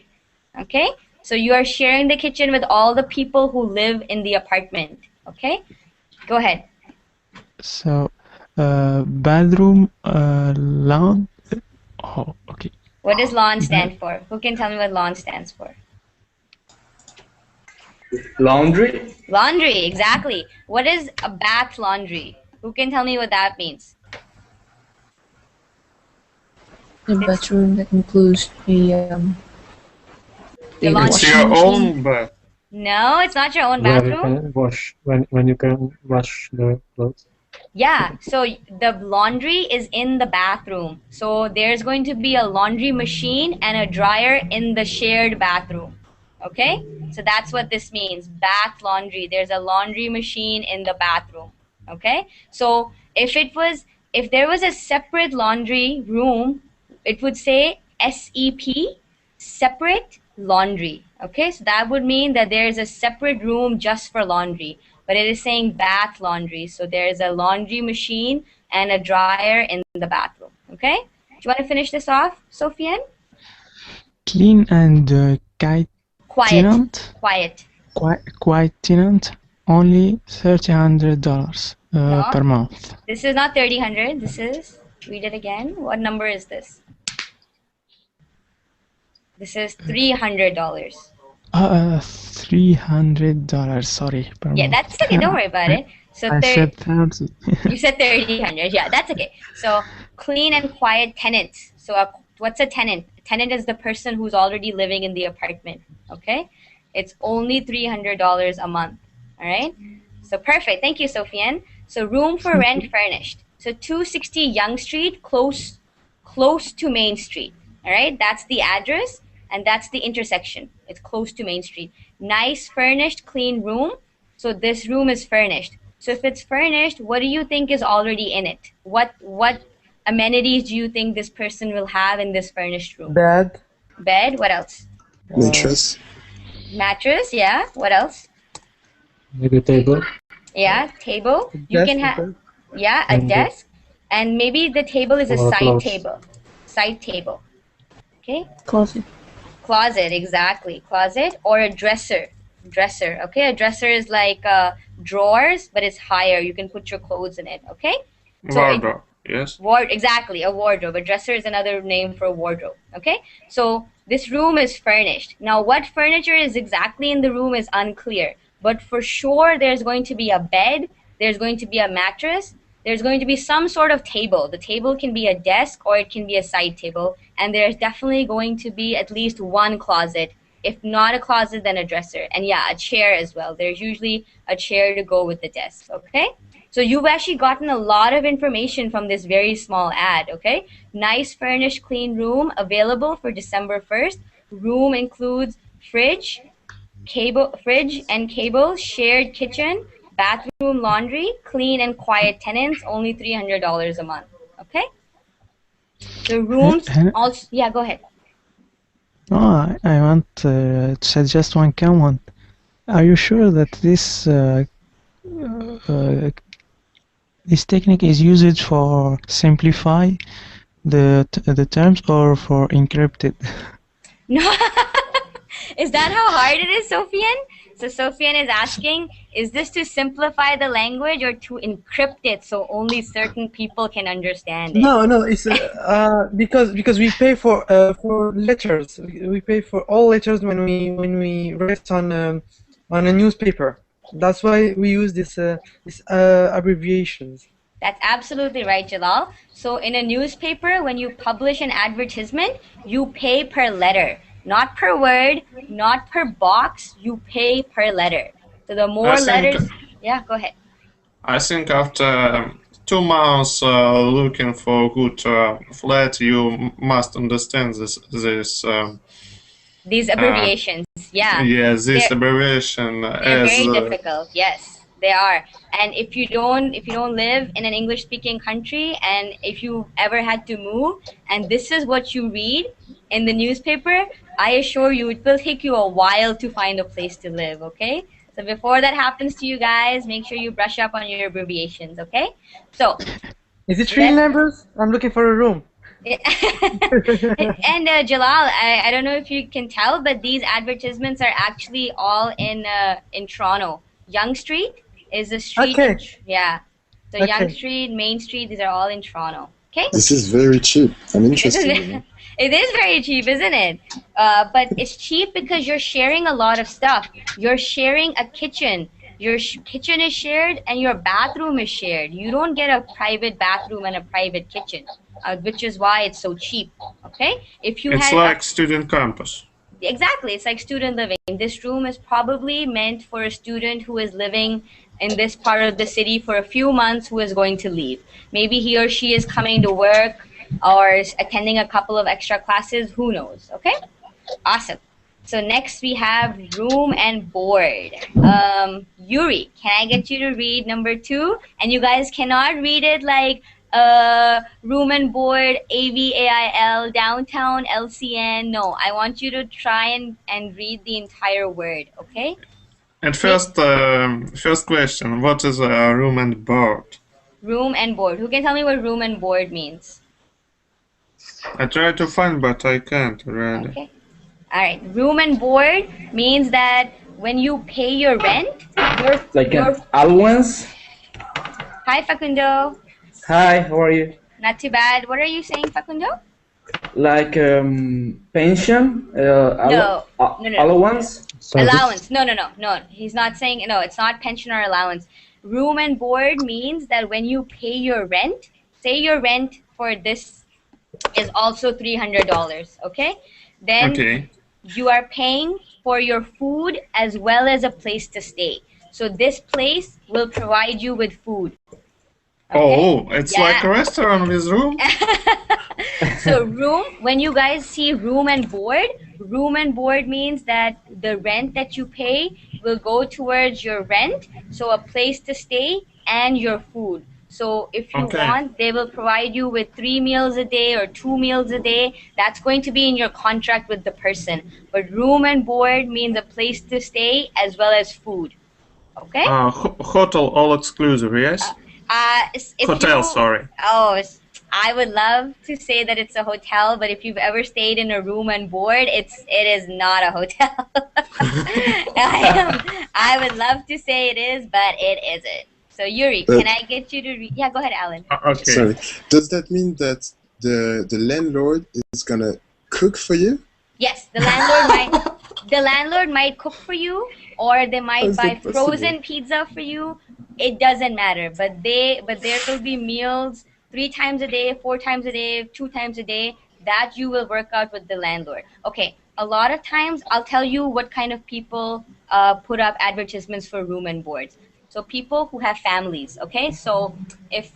Okay? So you are sharing the kitchen with all the people who live in the apartment. Okay? Go ahead. So, bathroom, lawn. Oh, okay. What does lawn stand for? Who can tell me what lawn stands for? Laundry? Laundry, exactly. What is a bath laundry? Who can tell me what that means? A bathroom that includes the laundry It's your own bath. No, it's not your own Where you bathroom. can wash when you can wash the clothes. Yeah, so the laundry is in the bathroom. So there's going to be a laundry machine and a dryer in the shared bathroom. Okay? So that's what this means. Bath laundry. There's a laundry machine in the bathroom. Okay? So if there was a separate laundry room, it would say SEP, separate laundry. Okay? So that would mean that there is a separate room just for laundry. But it is saying bath laundry. So there is a laundry machine and a dryer in the bathroom. Okay? Do you want to finish this off, Sofian? Clean and quiet tenant. Quiet. Quiet tenant. Only $300 per month. This is not $300. This is, read it again. What number is this? This is $300. $300. Sorry. Per yeah, month. that's okay. Don't worry about it. So I said 30. You said 300. Yeah, that's okay. So clean and quiet tenants. So what's a tenant? A tenant is the person who's already living in the apartment. Okay, it's only $300 a month. All right. So perfect. Thank you, Sofian. So room for rent furnished. So 260 Young Street, close to Main Street. All right. That's the address. And that's the intersection. It's close to Main Street. Nice, furnished, clean room. So this room is furnished. So if it's furnished, what do you think is already in it? What amenities do you think this person will have in this furnished room? Bed. Bed. What else? Mattress. Mattress. Yeah. What else? Maybe table. Yeah. Table. You can have. Yeah, a desk. And maybe the table is a side table. Side table. Okay. Closet. Closet, exactly. Closet or a dresser. Dresser, okay? A dresser is like drawers, but it's higher. You can put your clothes in it, okay? Wardrobe, yes. Exactly, a wardrobe. A dresser is another name for a wardrobe, okay? So this room is furnished. Now, what furniture is exactly in the room is unclear. But for sure, there's going to be a bed. There's going to be a mattress. There's going to be some sort of table. The table can be a desk or it can be a side table. And there's definitely going to be at least one closet. If not a closet, then a dresser. And yeah, a chair as well. There's usually a chair to go with the desk, okay? So you've actually gotten a lot of information from this very small ad, okay? Nice, furnished, clean room available for December 1st. Room includes fridge and cable, shared kitchen, bathroom, laundry, clean and quiet tenants, only $300 a month. Okay? The rooms also, yeah, go ahead. Oh, I want to suggest one comment. Are you sure that this technique is used for simplify the terms or for encrypted? No. Is that how hard it is, Sofian? So Sofian is asking, is this to simplify the language or to encrypt it so only certain people can understand it? No, it's because we pay for letters. We pay for all letters when we write on a newspaper. That's why we use this abbreviations. That's absolutely right, Jalal. So in a newspaper, when you publish an advertisement, you pay per letter. Not per word, not per box, you pay per letter. So the more letters... Yeah, go ahead. I think after 2 months looking for a good flat, you must understand these abbreviations, yeah. Yeah, this abbreviation. They're very difficult, yes, they are. And if you don't live in an English-speaking country, and if you ever had to move, and this is what you read in the newspaper, I assure you it will take you a while to find a place to live, okay? So before that happens to you guys, make sure you brush up on your abbreviations, okay? So, is it real numbers? I'm looking for a room. And Jalal, I don't know if you can tell, but these advertisements are actually all in Toronto. Young Street is a street. Okay. Yeah. So Young Street, Main Street, these are all in Toronto. Okay? This is very cheap. I'm This interested. is, it is very cheap, isn't it? But it's cheap because you're sharing a lot of stuff. You're sharing a kitchen. Your kitchen is shared and your bathroom is shared. You don't get a private bathroom and a private kitchen, which is why it's so cheap. Okay? If you It's had like student campus. Exactly, it's like student living. This room is probably meant for a student who is living in this part of the city for a few months who is going to leave. Maybe he or she is coming to work or is attending a couple of extra classes, who knows, okay? Awesome. So next we have room and board. Yuri, can I get you to read number 2? And you guys cannot read it like room and board, AVAIL, downtown, LCN. No, I want you to try and read the entire word, okay? And first question, what is a room and board? Room and board. Who can tell me what room and board means? I try to find, but I can't really. Okay. All right. Room and board means that when you pay your rent, like an allowance. Hi, Facundo. Hi, how are you? Not too bad. What are you saying, Facundo? Like pension? No. Allowance? Allowance. No. He's not saying, no, it's not pension or allowance. Room and board means that when you pay your rent, say your rent for this is also $300, okay? Then you are paying for your food as well as a place to stay. So this place will provide you with food. Okay? Oh, it's like a restaurant with room? So room, when you guys see room and board means that the rent that you pay will go towards your rent, so a place to stay and your food. So if you want, they will provide you with 3 meals a day or 2 meals a day. That's going to be in your contract with the person. But room and board means a place to stay as well as food. Okay? Hotel all exclusive, yes? Hotel, sorry. Oh, I would love to say that it's a hotel, but if you've ever stayed in a room and board, it is not a hotel. I would love to say it is, but it isn't. So Yuri, can I get you to read? Yeah, go ahead, Alan. Okay. Sorry. Does that mean that the landlord is gonna cook for you? Yes, the landlord might cook for you, or they might buy frozen pizza for you. It doesn't matter, but there will be meals 3 times a day, 4 times a day, 2 times a day that you will work out with the landlord. Okay, a lot of times I'll tell you what kind of people put up advertisements for room and boards. So people who have families, okay? So if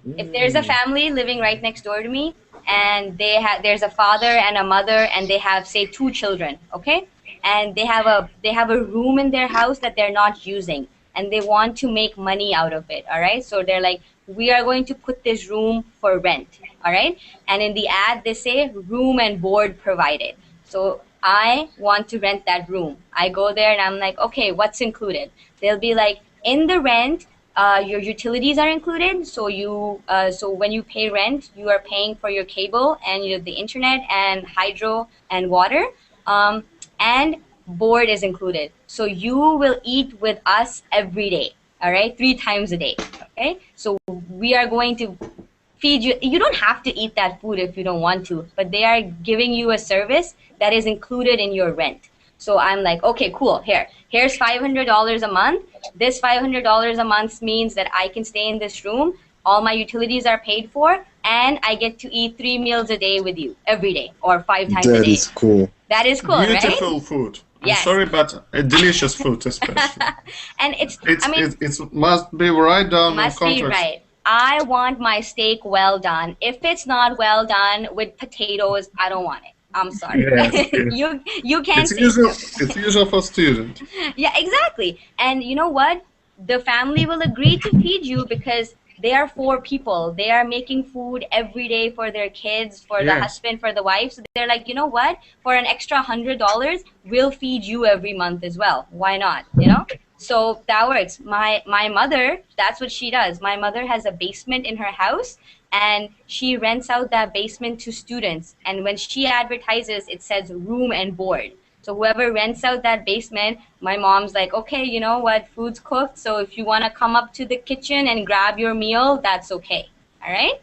there's a family living right next door to me and there's a father and a mother and they have, say, 2 children, okay? And they have a room in their house that they're not using and they want to make money out of it, all right? So they're like, we are going to put this room for rent, all right? And in the ad, they say room and board provided. So I want to rent that room. I go there and I'm like, okay, what's included? They'll be like, in the rent, your utilities are included. So so when you pay rent, you are paying for your cable and the internet and hydro and water, and board is included. So you will eat with us every day, all right, 3 times a day, okay? So we are going to feed you. You don't have to eat that food if you don't want to, but they are giving you a service that is included in your rent. So I'm like, okay, cool. Here's $500 a month. This $500 a month means that I can stay in this room. All my utilities are paid for, and I get to eat 3 meals a day with you every day, or 5 times a day. That is cool. That is cool, right? Beautiful food. Yes. I'm sorry, but delicious food, especially. And it must be right down. Must be right. I want my steak well done. If it's not well done with potatoes, I don't want it. I'm sorry. Yes, you can't. It's usual for students. Yeah, exactly. And you know what? The family will agree to feed you because they are 4 people. They are making food every day for their kids, for the husband, for the wife. So they're like, you know what? For an extra $100, we'll feed you every month as well. Why not? You know? So that works. My mother, that's what she does. My mother has a basement in her house, and she rents out that basement to students. And when she advertises, it says room and board. So whoever rents out that basement, my mom's like, okay, you know what, food's cooked. So if you want to come up to the kitchen and grab your meal, that's okay. All right?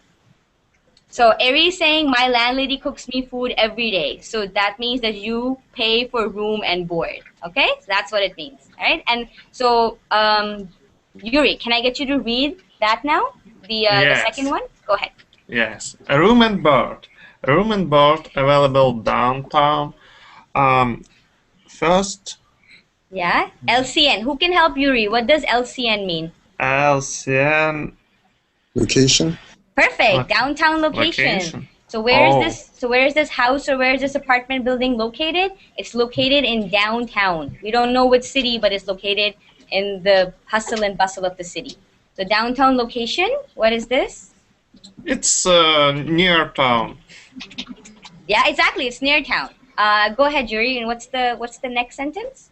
So Ari is saying my landlady cooks me food every day. So that means that you pay for room and board. Okay, so that's what it means. All right, and so Yuri, can I get you to read that now? The second Yes. one. Go ahead. Yes. A room and board. A room and board available downtown. First, Yeah, LCN. Who can help Yuri? What does LCN mean? LCN Location. Perfect. Downtown location. So where is this? So where is this house or where is this apartment building located? It's located in downtown. We don't know which city, but it's located in the hustle and bustle of the city. So downtown location. What is this? It's near town. Yeah, exactly. It's near town. Go ahead, Yuri. And what's the next sentence?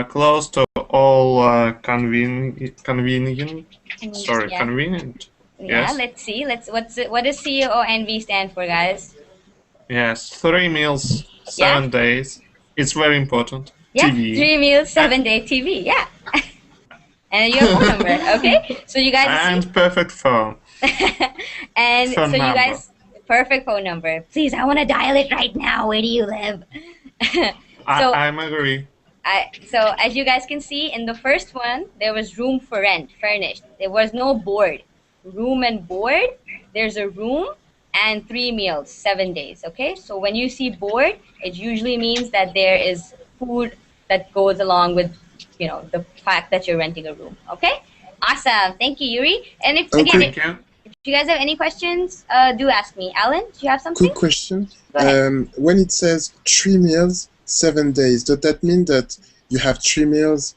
Close to all convenient. Yeah. Convenient. Yeah. Yes. Let's see. What does CONV stand for, guys? Yes. 3 meals, 7 days. It's very important. Yeah. TV. 3 meals, 7-day TV. Yeah. And your phone number. Okay. So you guys. And perfect phone. And phone so you number. guys. Perfect phone number. Please, I want to dial it right now. Where do you live? I'm agree. So as you guys can see, in the first one, there was room for rent, furnished. There was no board. Room and board, there's a room and 3 meals, 7 days, okay? So when you see board, it usually means that there is food that goes along with, the fact that you're renting a room, okay? Awesome. Thank you, Yuri. And if you guys have any questions, do ask me. Alan, do you have something? Quick question. When it says 3 meals, 7 days, does that mean that you have 3 meals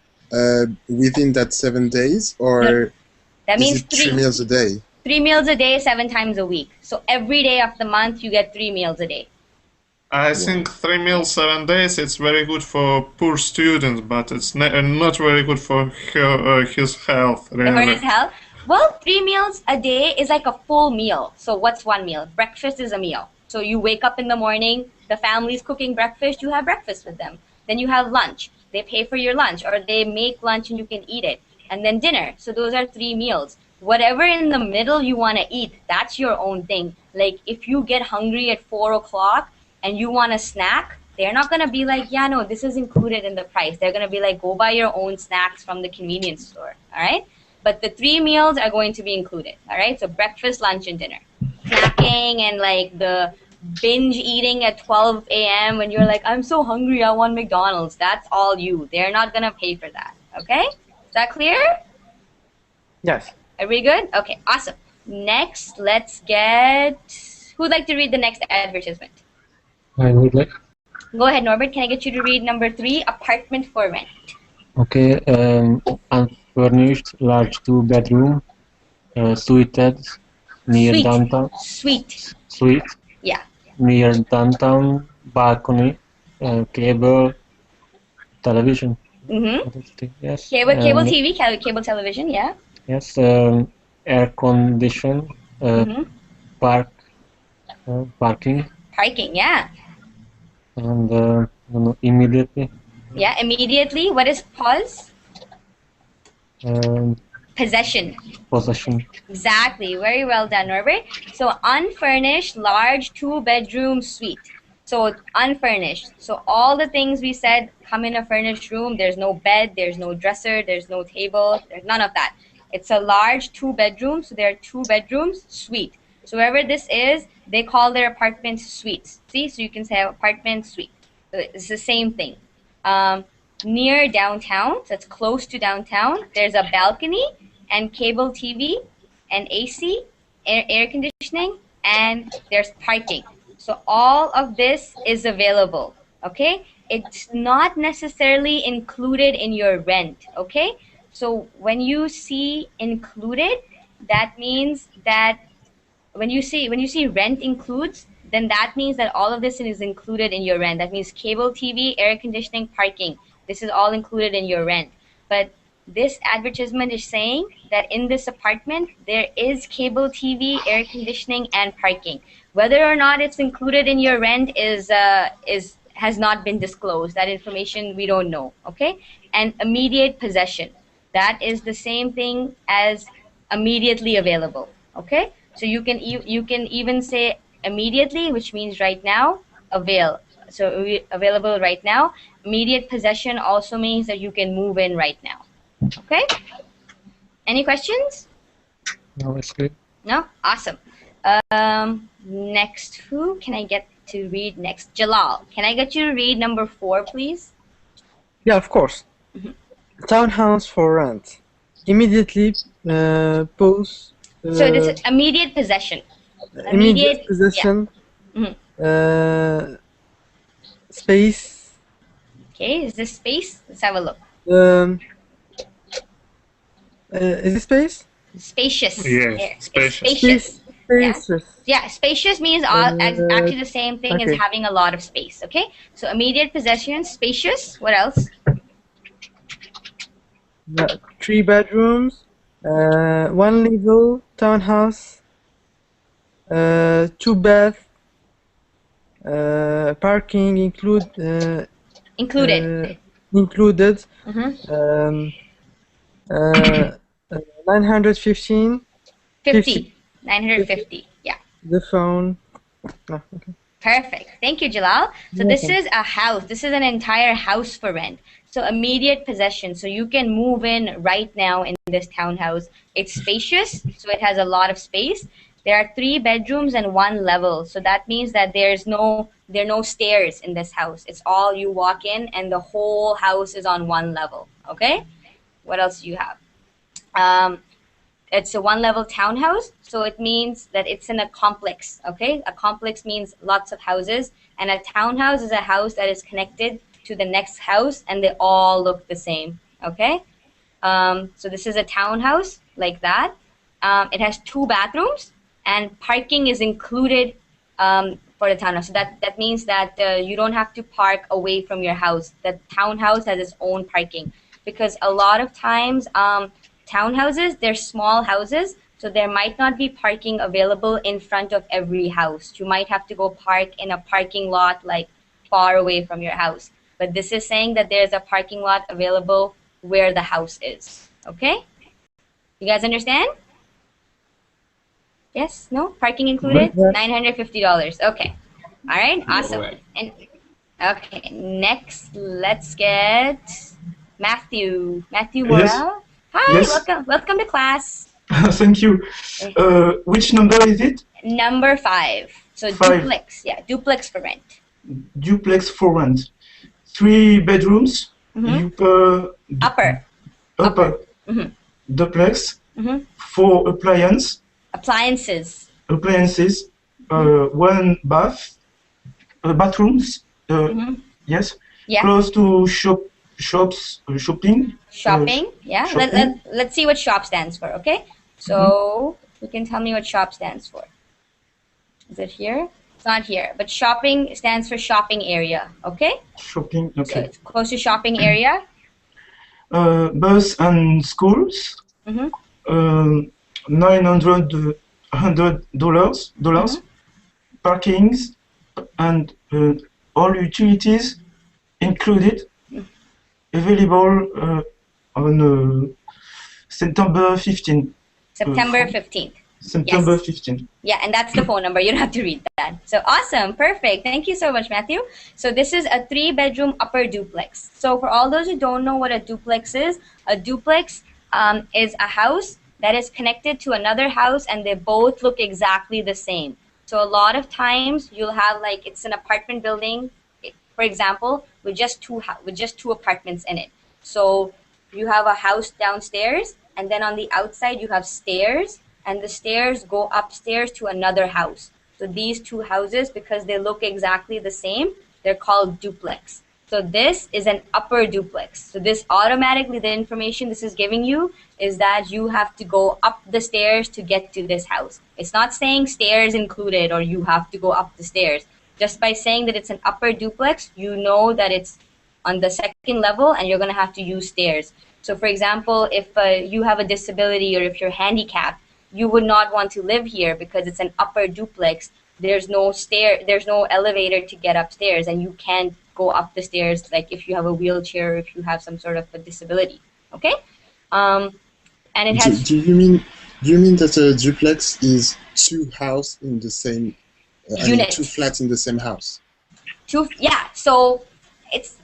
within that 7 days, or No, that is means it 3 meals a day? 3 meals a day, 7 times a week. So every day of the month, you get 3 meals a day. I think 3 meals, 7 days, it's very good for poor students, but it's not very good for his health. Really. For his health? Well, 3 meals a day is like a full meal. So what's one meal? Breakfast is a meal. So you wake up in the morning, the family's cooking breakfast, you have breakfast with them. Then you have lunch. They pay for your lunch, or they make lunch and you can eat it. And then dinner. So those are 3 meals. Whatever in the middle you want to eat, that's your own thing. Like if you get hungry at 4 o'clock and you want a snack, they're not going to be like, yeah, no, this is included in the price. They're going to be like, go buy your own snacks from the convenience store. All right. But the 3 meals are going to be included. All right. So breakfast, lunch, and dinner. Snacking and like the binge eating at 12 a.m. when you're like, I'm so hungry, I want McDonald's. That's all you. They're not going to pay for that. Okay. Is that clear? Yes. Are we good? Okay, awesome. Next, let's get... Who'd like to read the next advertisement? I would like. Go ahead, Norbert. Can I get you to read number 3, apartment for rent? Okay, unfurnished, large 2-bedroom, suited, near downtown. Suite. Yeah. Near downtown, balcony, cable, television. Mm-hmm. Yes. Cable TV, cable television, yeah. Yes, air condition, parking. Parking, yeah. And immediately. Yeah, immediately. What is pause? Possession. Possession. Exactly. Very well done, Norbert. So unfurnished, large 2-bedroom suite. So unfurnished. So all the things we said come in a furnished room. There's no bed, there's no dresser, there's no table, there's none of that. It's a large 2-bedroom, so there are 2 bedrooms, suite. So wherever this is, they call their apartments suites. See, so you can say apartment suite. So it's the same thing. Near downtown, so it's close to downtown, there's a balcony and cable TV and AC, air conditioning, and there's parking. So all of this is available, okay? It's not necessarily included in your rent, okay? So when you see included, that means that when you see rent includes, then that means that all of this is included in your rent. That means cable TV, air conditioning, parking. This is all included in your rent. But this advertisement is saying that in this apartment, there is cable TV, air conditioning, and parking. Whether or not it's included in your rent has not been disclosed. That information we don't know, okay? And immediate possession. That is the same thing as immediately available, okay? So you can even say immediately, which means right now. Avail. So available right now. Immediate possession also means that you can move in right now. Okay? Any questions? No, it's good. No? Awesome. Next, who can I get to read next? Jalal, can I get you to read number 4, please? Yeah, of course. Townhouse for rent. Immediately post. So this is immediate possession. Immediate possession. Yeah. Space. Okay, is this space? Let's have a look. Is it space? Spacious. Yes, spacious. Spacious. Spacious. Yeah, spacious means actually the same thing as having a lot of space. Okay, so immediate possession, spacious. What else? 3 bedrooms, 1 level townhouse, 2 bath, parking included. Included. 915. 950. Yeah. The phone. Oh, okay. Perfect. Thank you, Jalal. So this is a house. This is an entire house for rent. So immediate possession. So you can move in right now in this townhouse. It's spacious, so it has a lot of space. There are 3 bedrooms and 1 level. So that means that there are no stairs in this house. It's all you walk in and the whole house is on 1 level. Okay? What else do you have? It's a 1 level townhouse, so it means that it's in a complex. Okay? A complex means lots of houses, and a townhouse is a house that is connected to the next house and they all look the same. Okay? So this is a townhouse like that. It has 2 bathrooms and parking is included for the townhouse. So that means that you don't have to park away from your house. The townhouse has its own parking, because a lot of times townhouses, they're small houses, so there might not be parking available in front of every house. You might have to go park in a parking lot like far away from your house. But this is saying that there's a parking lot available where the house is. Okay? You guys understand? Yes? No? Parking included? $950. Okay. All right. Awesome. And okay. Next, let's get Matthew. Matthew Morel. Yes. Hi. Yes. Welcome to class. Thank you. Which number is it? Number 5. So 5. Duplex. Yeah, duplex for rent. Duplex for rent. 3 bedrooms. Upper. Duplex. 4 appliances. 1 bath. Bathrooms. Yes. Yeah. Close to shopping. Shopping. Yeah. Shopping. Let's see what shop stands for. Okay. So you can tell me what shop stands for. Is it here? It's not here. But shopping stands for shopping area. Okay. Shopping. Okay. So it's close to shopping area. Bus and schools. $900. Parkings and all utilities included. Available on September 15th. September 15th. September Yes. 15th. Yeah, and that's the phone number. You don't have to read that. So awesome. Perfect. Thank you so much, Matthew. So this is a 3-bedroom upper duplex. So for all those who don't know what a duplex is a house that is connected to another house and they both look exactly the same. So a lot of times you'll have like, it's an apartment building, for example, with just two apartments in it. So you have a house downstairs, and then on the outside you have stairs, and the stairs go upstairs to another house. So these 2 houses, because they look exactly the same, they're called duplex. So this is an upper duplex. So this automatically, the information this is giving you is that you have to go up the stairs to get to this house. It's not saying stairs included or you have to go up the stairs. Just by saying that it's an upper duplex, you know that it's on the 2nd level and you're going to have to use stairs. So for example, if you have a disability or if you're handicapped, you would not want to live here because it's an upper duplex. There's no elevator to get upstairs, and you can't go up the stairs like if you have a wheelchair or if you have some sort of a disability. Okay? And it has... Do you you mean that a duplex is two houses in the same, two flats in the same house? Yeah, so it's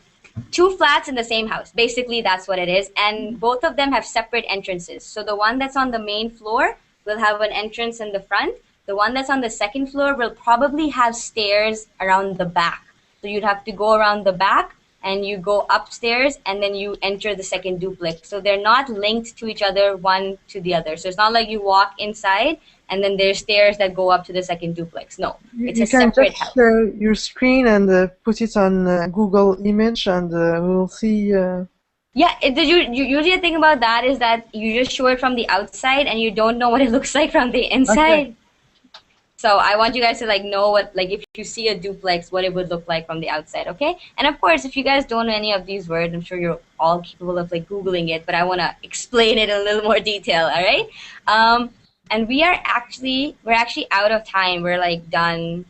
two flats in the same house. Basically, that's what it is. And both of them have separate entrances. So the one that's on the main floor will have an entrance in the front. The one that's on the second floor will probably have stairs around the back. So you'd have to go around the back and you go upstairs and then you enter the second duplex. So they're not linked to each other, one to the other. So it's not like you walk inside and then there's stairs that go up to the second duplex. No, it's a separate house. You can just share your screen and put it on Google Image, and we'll see. Yeah, usually the thing about that is that you just show it from the outside and you don't know what it looks like from the inside. Okay. So I want you guys to know what, if you see a duplex, what it would look like from the outside, okay? And of course, if you guys don't know any of these words, I'm sure you're all capable of Googling it, but I want to explain it in a little more detail, all right? And we're actually out of time. We're done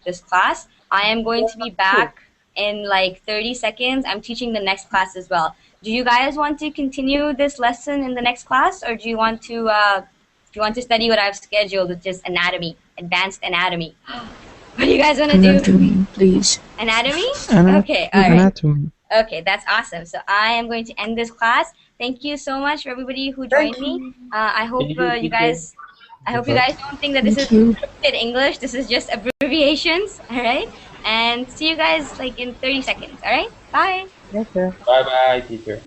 this class. I am going to be back in 30 seconds. I'm teaching the next class as well. Do you guys want to continue this lesson in the next class, or do you want to study what I've scheduled, which is anatomy, advanced anatomy? What do you guys want to do? Anatomy, please. Anatomy? Okay, all right. Anatomy. Okay, that's awesome. So I am going to end this class. Thank you so much for everybody who joined me. I hope you guys don't think that this is scripted English. This is just abbreviations, all right? And see you guys in 30 seconds, all right? Bye. Okay. Bye bye, teacher.